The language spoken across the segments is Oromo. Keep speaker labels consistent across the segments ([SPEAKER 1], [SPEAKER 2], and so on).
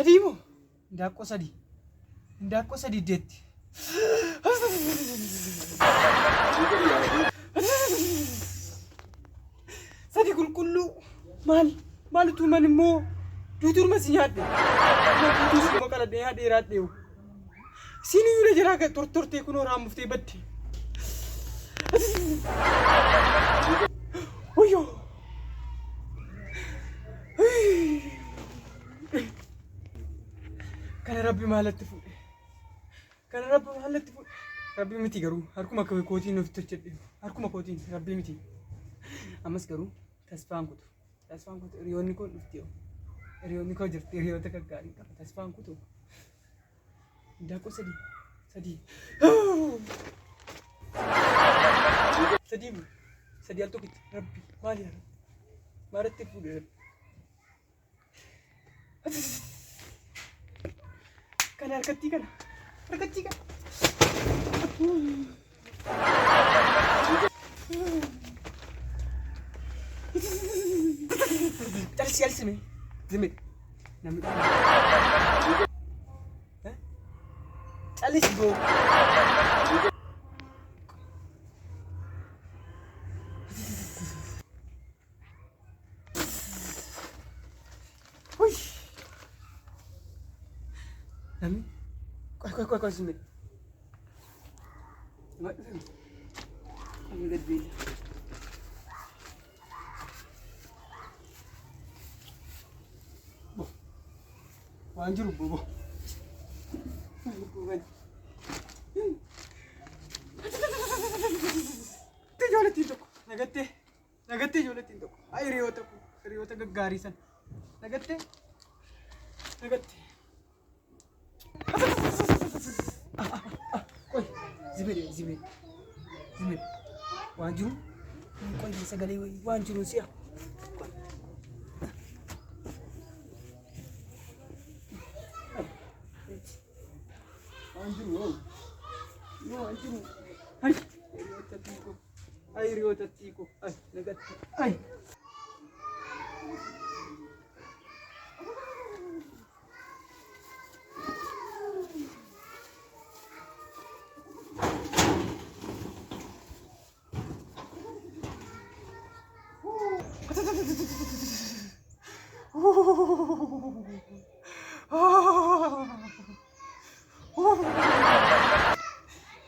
[SPEAKER 1] Sadiimo. Ndaaqqoo sadii. Ndaaqqoo sadii deetti. Sadi qulqulluu. Maalitu man immoo duuturma si nyaadhe. Duutus maqala dheeraa dheeradheewu. Sini yule jira ka tortortee kunoo raamuftee badde. Oyo. Kana Rabbi maalatti fuudhe. Kana Rabbi maalatti fuudhe. Rabbi miti garuu harkuma kootiin nuuf tolchedhe. Harkuma kootiin Rabbi miti. Ammas garuu tasfaan kutu. Tasfaan kutu hiriyoonni koo dhufti. Hiriyoonni koo jirti. Hiriyoota gaggaarii qaba. Tasfaan kutu. Ndaaqqoo sadii. Sadii al tokkitti Rabbi maali yaa maalatti fuudhe Rabbi. Kana harkattii kana. Calisi zimmi. Namni calisi boo. Nami, kau sini. Ambil bil. Bo, anjur bo. Jolet itu, nagatte jolet itu. Ay riota gaggarisan. Nagatte. Oi, zibir. Wanjuru, koi sagale wanjuru siya. Wanjuru. Ay, riota tiko. Ay, nagatte. Ay.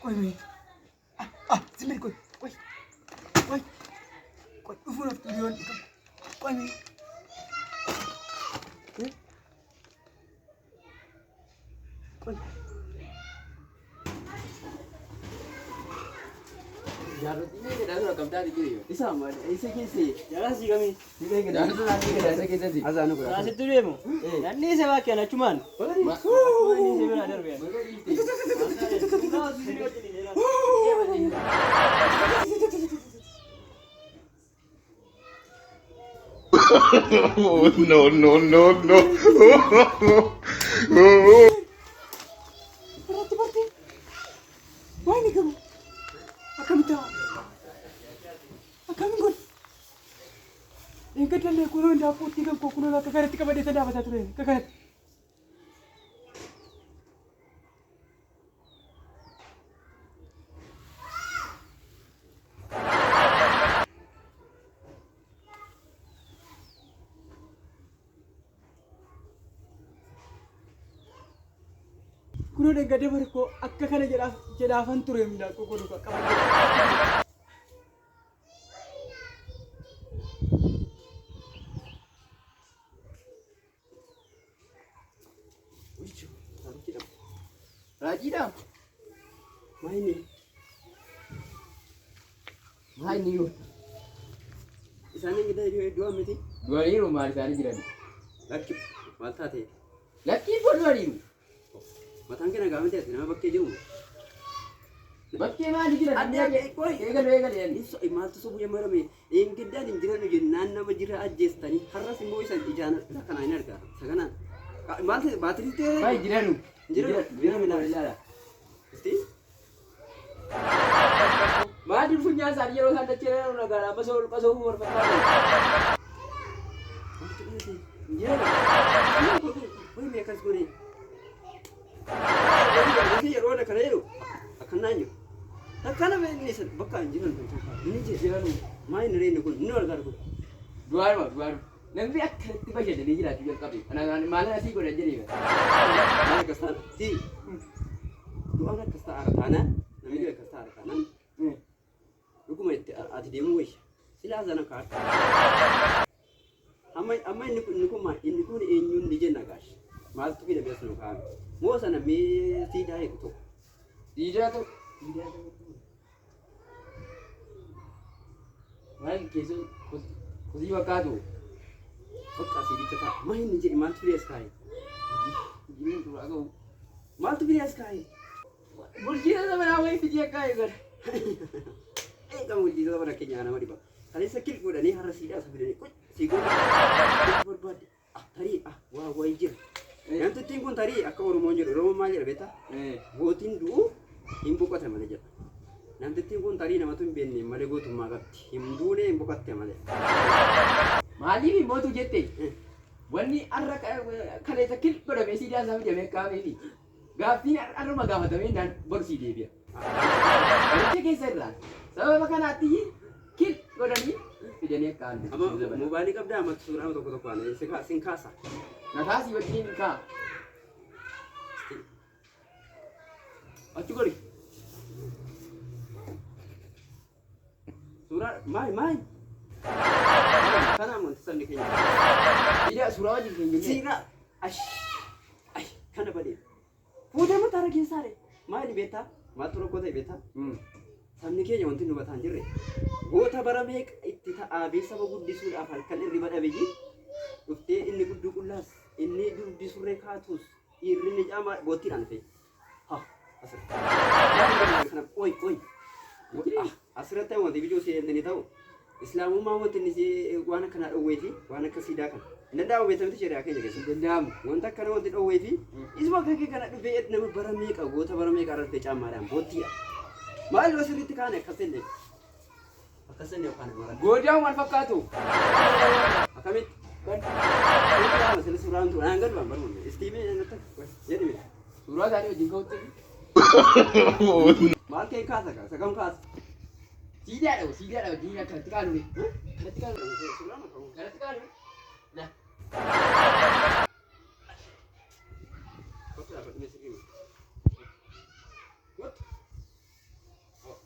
[SPEAKER 1] Koi. Zimir koi. Ufun of tujuan. Koi. Koi.
[SPEAKER 2] Jarut ini kita sudah kamera di kiri.
[SPEAKER 3] Isa mana? Isa kisi.
[SPEAKER 1] Jalan sih kami.
[SPEAKER 3] Kita kita.
[SPEAKER 2] Jarut nanti kita sakit nanti.
[SPEAKER 3] Azan aku.
[SPEAKER 1] Nah, situ dia mu. Nanti saya pakai anak cuman. Ini saya benar ya.
[SPEAKER 4] Oh, no.
[SPEAKER 1] Berarti. Wah ini kamu. Akan ikut. Yang kedua ni kuno dah putih kan kuno lah kekaret tiga pada tanda apa satu ni kekaret. Kuno dah gede berko akka kana jedafan turun dah kuno kak.
[SPEAKER 2] Raji dah. Main ni.
[SPEAKER 3] Isaan kita dua miti.
[SPEAKER 2] Dua ni rumah di sana.
[SPEAKER 3] Laki mata te.
[SPEAKER 2] Laki pun dua ni.
[SPEAKER 3] Matang kena gawe te, nama bakke jiru.
[SPEAKER 2] Bakke mana di sana?
[SPEAKER 3] Ada koi.
[SPEAKER 2] Egal ya.
[SPEAKER 3] Isu mata subuh yang marah me. Yang kita ni jiran ni nan nama jira ajes tani. Harus semua isan ijana lakan ainar ka. Sagana. Mata bateri te.
[SPEAKER 2] Baik jiran. Jiran mana?
[SPEAKER 3] Isti.
[SPEAKER 2] Madi punya sari orang ada cerita orang negara pasal umur berapa?
[SPEAKER 3] Jiran. Umi akas gori. Ini yeroo na kana jiru akkanaan jiru. Akkana beekni isa bakka hin jiran kan tuufa. Inni jedhamu maal inni reeni kun inni warqaa kun.
[SPEAKER 2] Du'aaruma. Namni akkanatti fayyadanii jiraachuu jalqabe. Kanaan maal asii godhan jedhee.
[SPEAKER 3] Maal akkas taana? Si du'aan akkas ta'a taanaan namni akkas ta'a taanaan dhuguma itti ati deemuu wayya. Silaa sana kaata. Amma inni kun eenyuun ni jenna gaashi. Maaltu fi dhabees nu kaa'ame. Moo sana mee siidaa eegu tokko.
[SPEAKER 2] Siidaa ta'u. Maal keessoo kosii fakkaatu.
[SPEAKER 3] Bakka siidicha ta'a. Maa inni jedhi maaltu fi as kaa'e?
[SPEAKER 2] Jiruun duraa ga'u.
[SPEAKER 3] Maaltu fi as kaa'e?
[SPEAKER 2] Bulchiinsa sama naa wayii fidii akka eegan.
[SPEAKER 3] Eegan bulchiinsa sama keenya nama dhiba. Kaleessa kilquudhanii har'a siidaa isa fidanii sii godha. Barbaade. Tarii waa wayii jira. Namtittiin kun tarii akka Oromoon jedhu Oromoon maal jedha beektaa? Gootiin du'u hin boqote malee jedha. Namtittiin kun tarii namatu hin beekne malee gootummaa qabdi. Hin duune hin boqotte malee.
[SPEAKER 2] Maaliif hin mootu jette? Wanni har'a kaleessa kil godhamee siidaa isaa fidamee kaa'ameefi gaaffiin har'uma gaafatamee naan borsii deebi'a. Walitti keessa irraa sababa kanaatti kil godhanii fidanii kaa'an.
[SPEAKER 3] Amma mobaayilii qabdaa amma suuraa tokko tokkoon sin kaasa.
[SPEAKER 2] Nakaasii wajjin kaa. Achi godhi.
[SPEAKER 3] Suuraa maal? Kana amanti sabni keenya.
[SPEAKER 2] Ida suuraa wajjin keenya.
[SPEAKER 3] Siiraa. Kana badee. Fuudhee mataa irra keessaadhe. Maali beektaa? Maaltu rakkoo ta'e beektaa? Sabni keenya wanti nu bataan jirre. Goota bara meeqa itti ta'aa saba guddisuudhaaf halkan irriba dhabeyyi. Dhuftee inni gudduu qullaas inni dubbi surree kaatus irrinni caamaa boottiidhaan fe'e. Asirratti. Asirratti wanti bijuu si eegdanii ta'u. Islaamummaa wanti inni waan akkana dhowweefi waan akka siidaa kana. Hin danda'amu beektamti shari'aa keenya keessatti.
[SPEAKER 2] Danda'amu.
[SPEAKER 3] Wanta akkana wanti dhowweefi isuma akka kee kana dhufee nama bara meeqa goota bara meeqa irratti caamaadhaan boottiidha. Maal yoo sirriitti kaane akkas jenne. Akkas jenne yookaan mara.
[SPEAKER 2] Goodaan wal fakkaatu.
[SPEAKER 3] Akkamitti? Suuraan tu naan gadu ambar mun. Istiimee natti jedhime.
[SPEAKER 2] Suuraa isaanii wajjin ka'utti.
[SPEAKER 3] Maal kee kaasa ka? Sagam kaasa.
[SPEAKER 2] Siidaadha wajjin akkanatti kaanume. Kanatti kaanume.
[SPEAKER 3] Suuraa ma ta'u?
[SPEAKER 2] Kanatti kaanume. Na.
[SPEAKER 3] Bakka dhaabbadhumee sirrii. What? Oh.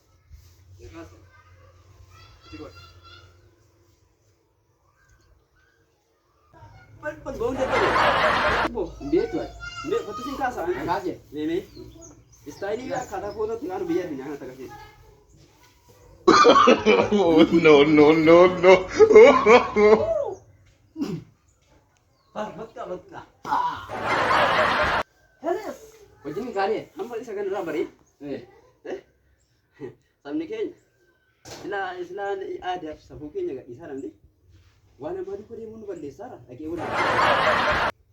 [SPEAKER 3] Yaa kaasa. Itti godha. Bau dia tu. Bo.
[SPEAKER 2] Dia tu.
[SPEAKER 3] Dia foto sing kasa.
[SPEAKER 2] Kasa.
[SPEAKER 3] Meme. Style ni kata foto tinggal biar ni jangan tak kasih.
[SPEAKER 4] No.
[SPEAKER 3] Betul.
[SPEAKER 2] Heres. Wajin kali.
[SPEAKER 3] Hamba isa kan rabari. Samni kenya. Isla ada sabu kenya gak isa nanti. Wana madu ko mun balle sara ake wala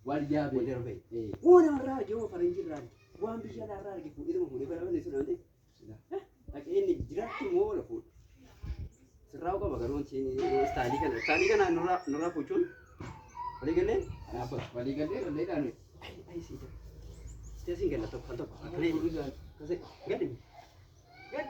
[SPEAKER 2] Waliya be.
[SPEAKER 3] wala bai wona ra jo farin jirra wan bi yala ra ke kudi mu ne bala ne suna ne ake ni jirati mo wala fu sirraw ka bagaron ci stali kana nura fuchun wali gane
[SPEAKER 2] Apa? Wali gade ne da ne.
[SPEAKER 3] ai sita station gana to kanto ne kase gadi gadi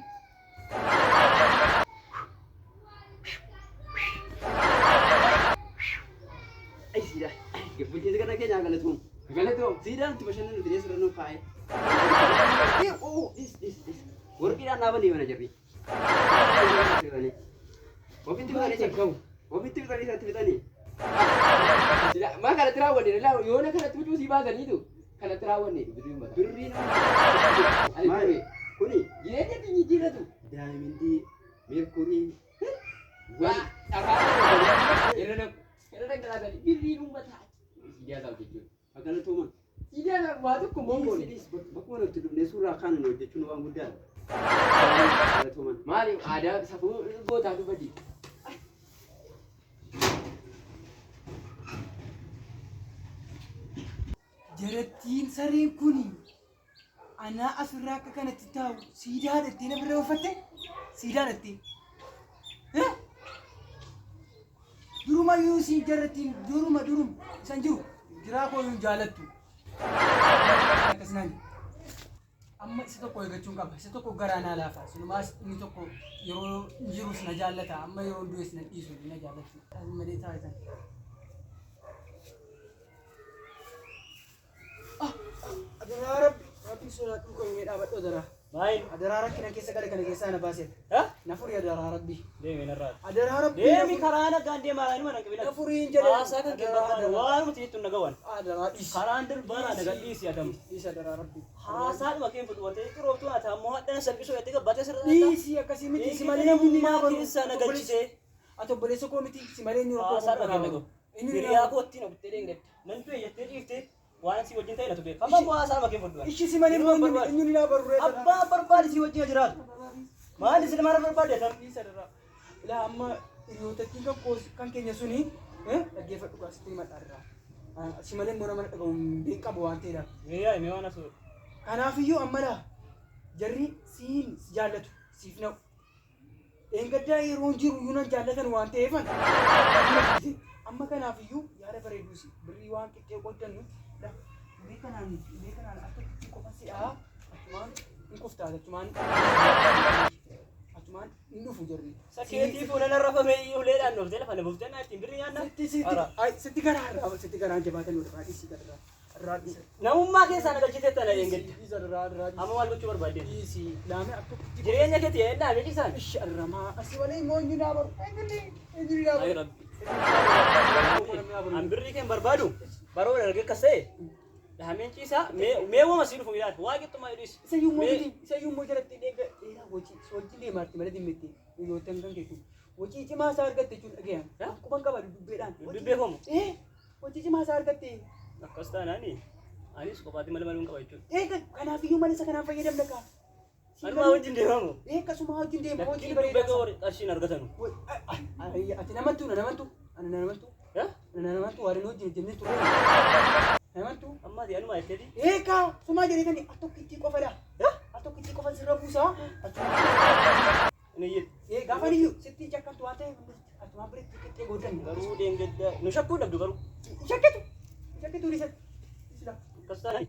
[SPEAKER 3] ai sida gabbuti daga nake nya galatu
[SPEAKER 2] Galatu.
[SPEAKER 3] sida tu bashan nu dire sirano fai this worki da na bani mana jabi ofitti bani
[SPEAKER 2] Kau.
[SPEAKER 3] ofitti bani sa tibitani
[SPEAKER 2] Tidak, mak kalau terawat dia lah. Yona kalau tujuh si bagan itu. Kalau terawat ni, beri mbak.
[SPEAKER 3] birri na
[SPEAKER 2] Mai.
[SPEAKER 3] kuni
[SPEAKER 2] Dia dia tinggi jira tu.
[SPEAKER 3] diamond di mercury
[SPEAKER 2] Wah, apa? Era nak kalau tadi beri rumah tak. Dia tahu gitu.
[SPEAKER 3] agana to man
[SPEAKER 2] Dia nak buat tu kumonggo ni.
[SPEAKER 3] bakwana tudu ne sura kan no de tunu wangu dal agana to man
[SPEAKER 2] Mari ada satu bota tu badi.
[SPEAKER 1] Jarattiin sareen kuni anaa asirraa akka kanatti taa'u siidaa dhattee na bira uffatte siidaa dhattee. Duruma yoo siin jarattiin duruma isan jiru jiraa koo hin jaalattu Akkasumaan amma isa tokko eeggachuun qaba. Isa tokko garaanaa laafa. Sinumaas inni tokko yeroo jirus na jaallata. Amma yeroo du'es na dhiisu na jaallatu. Malee taasisan. Adaraa rabbi sodaadhu kan miidhaa badhoo daraa.
[SPEAKER 5] Maal?
[SPEAKER 1] Adaraa rakkina keessa gala kana keessaa na baaseet. Na furii adaraa rabbi.
[SPEAKER 5] Deemi narraa.
[SPEAKER 1] Adaraa rabbi.
[SPEAKER 5] Deemi karaa nagaan deemaa inni mana qabila.
[SPEAKER 1] Na furiin jedhee.
[SPEAKER 5] Haasaa kan keessa waan nuti jettu nagawan.
[SPEAKER 1] Adaraa dhiisi.
[SPEAKER 5] Karaan darbaa nagaa dhiisi adamu.
[SPEAKER 1] Dhiisi adaraa rabbi.
[SPEAKER 5] Haasaa dhuma kee fudhatee xirooftuu haa ta'ammoo hadhana salphisoo yattee gabbaatee sirra
[SPEAKER 1] Dhiisi akkasii miti si malee namni naa baru.
[SPEAKER 5] Keessa nagalchisee.
[SPEAKER 1] Ati obboleessa koo miti si malee inni rakkoo
[SPEAKER 5] Haasaa dhuma kee
[SPEAKER 1] inni
[SPEAKER 5] hiriyaa kootti na buttee deengate. Nan du'e jettee dhiiftee waan si wajjin ta'e na tubeef. Amma haasaa dhuma kee fudhatu.
[SPEAKER 1] Ishi si malee inni naa baru.
[SPEAKER 5] Abbaa barbaade si wajjin jiraatu. Maali si mara barbaade tan?
[SPEAKER 1] Dhiisa adaraa. Ilaa amma hiriyootatti kan keenya suni dhaggeeffadhu kaasitti himadhaarraa. Si malee immoo nama dhagahuun beekamu waan ta'eedhaaf.
[SPEAKER 5] Yaa mee waan asoo.
[SPEAKER 1] Kanaafiyyuu ammalaa jarri siin si jaallatu siif na'u. Eengaddaa yeroo jiru iyyuu nan jaallatan waan ta'eefan. Amma kanaafiyyuu yaada bareeduusi birrii waan qixxee qoddannu ulee kanaan akka itti qofa si'aa achumaan hin kuftaa achumaan hin dhufu jarri.
[SPEAKER 5] Sakeetii fuula narrafame uleedhaan dhuftee lafa na buftee naa ittiin birrii nyaanna.
[SPEAKER 1] Sitti garaa jabaatan irraa dhiisi garaa.
[SPEAKER 5] Namummaa keessaa nagalchitee tana eeggadde.
[SPEAKER 1] Dhiisa irraa.
[SPEAKER 5] Amma maal gochuu barbaadde?
[SPEAKER 1] Dhiisi laame akka
[SPEAKER 5] Jireenya keetii eendaa beeksisaan.
[SPEAKER 1] ishi arramaa asii malee immoo inni naa baru. Inni naa
[SPEAKER 5] Ayi
[SPEAKER 1] baru.
[SPEAKER 5] rabbi. An birrii keen barbaadu baroo dargee akkas ta'e dhahameen ciisaa meewwama sii dhufu ilaali waa qixxummaa hidhiis.
[SPEAKER 1] Isayyummoo jalatti dheeraa wajjin deemaatti malee dhimmetti hiriyoottan kan keessu. Wajjii cimaa isaa argatte jechuun dhagayan. Akkuma qaba dubbeedhaan.
[SPEAKER 5] Dubbeeffamu.
[SPEAKER 1] Wajjii cimaa isaa argatte.
[SPEAKER 5] Akkas taanaani anis kophaatti malee maluun qaba jechuudha.
[SPEAKER 1] Kanaafiyyuu malee isa kanaan fayyadamna kaa.
[SPEAKER 5] Anumaa wajjin deemamu.
[SPEAKER 1] Akkasuma wajjin deema hojii
[SPEAKER 5] Lakkiin dubbee
[SPEAKER 1] bareedaa.
[SPEAKER 5] qarshiin argatanu.
[SPEAKER 1] Ati namantu na namantu. Ani na namantu. Na namantu waan inni hojii jennee ture. Namantu.
[SPEAKER 5] Ammaati anumaa jetteeti.
[SPEAKER 1] Sumaa jedhetanii atokkitti qofadha. Atokkitti qofa sirra buusaa.
[SPEAKER 5] Inni iyyee.
[SPEAKER 1] Gaafa iyyuu sitti jakkantu waan ta'eef atumaan biratti qixxee godhanne.
[SPEAKER 5] garuu deengedda nu shakkuu dhabdu garuu.
[SPEAKER 1] Shakkitu dhiisatti.
[SPEAKER 5] Akkas taanaani.